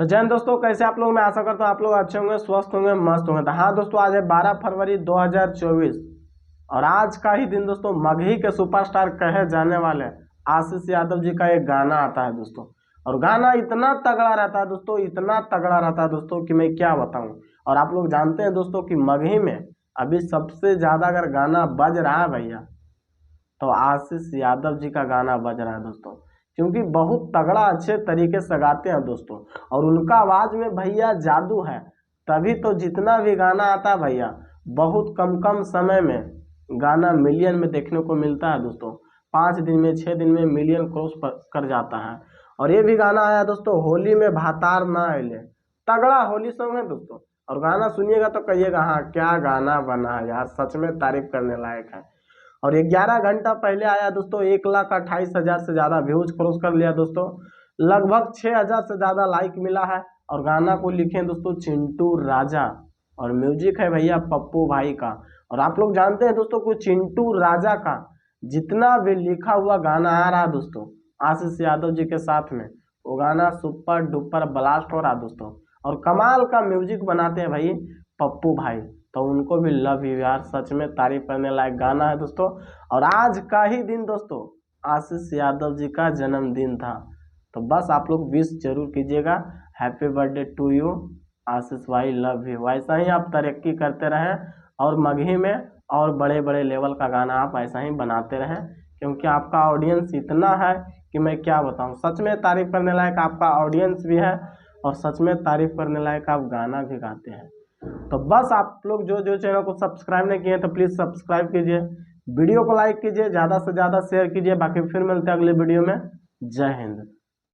तो जय हिंद दोस्तों, कैसे आप लोग। मैं आशा करता हूँ आप लोग अच्छे होंगे, स्वस्थ होंगे, मस्त होंगे। तो हाँ दोस्तों, आज है 12 फरवरी 2024 और आज का ही दिन दोस्तों मगही के सुपरस्टार कहे जाने वाले आशीष यादव जी का एक गाना आता है दोस्तों। और गाना इतना तगड़ा रहता है दोस्तों, इतना तगड़ा रहता है दोस्तों कि मैं क्या बताऊं। और आप लोग जानते हैं दोस्तों कि मगही में अभी सबसे ज्यादा अगर गाना बज रहा है भैया तो आशीष यादव जी का गाना बज रहा है दोस्तों, क्योंकि बहुत तगड़ा अच्छे तरीके से गाते हैं दोस्तों। और उनका आवाज में भैया जादू है, तभी तो जितना भी गाना आता है भैया बहुत कम कम समय में गाना मिलियन में देखने को मिलता है दोस्तों। 5 दिन में 6 दिन में मिलियन क्रॉस कर जाता है। और ये भी गाना आया दोस्तों, होली में भातार ना अले, तगड़ा होली सॉन्ग है दोस्तों। और गाना सुनिएगा तो कहिएगा हाँ क्या गाना बना है यार, सच में तारीफ करने लायक है। और 11 घंटा पहले आया दोस्तों, 1,28,000 से ज्यादा व्यूज क्रॉस कर लिया दोस्तों। लगभग 6,000 से ज्यादा लाइक मिला है। और गाना को लिखे दोस्तों चिंटू राजा और म्यूजिक है भैया पप्पू भाई का। और आप लोग जानते हैं दोस्तों कि चिंटू राजा का जितना भी लिखा हुआ गाना आ रहा है दोस्तों आशीष यादव जी के साथ में, वो गाना सुपर डुपर ब्लास्ट हो रहा है दोस्तों। और कमाल का म्यूजिक बनाते हैं भाई पप्पू भाई, तो उनको भी लव यू यार, सच में तारीफ करने लायक गाना है दोस्तों। और आज का ही दिन दोस्तों आशीष यादव जी का जन्मदिन था, तो बस आप लोग विश जरूर कीजिएगा, हैप्पी बर्थडे टू यू आशीष भाई, लव यू। वैसा ही आप तरक्की करते रहें और मगही में और बड़े बड़े लेवल का गाना आप ऐसा ही बनाते रहें, क्योंकि आपका ऑडियंस इतना है कि मैं क्या बताऊं। सच में तारीफ करने लायक आपका ऑडियंस भी है और सच में तारीफ करने लायक आप गाना भी गाते हैं। तो बस आप लोग जो जो चैनल को सब्सक्राइब नहीं किए तो प्लीज़ सब्सक्राइब कीजिए, वीडियो को लाइक कीजिए, ज़्यादा से ज़्यादा शेयर कीजिए। बाकी फिर मिलते हैं अगले वीडियो में। जय हिंद।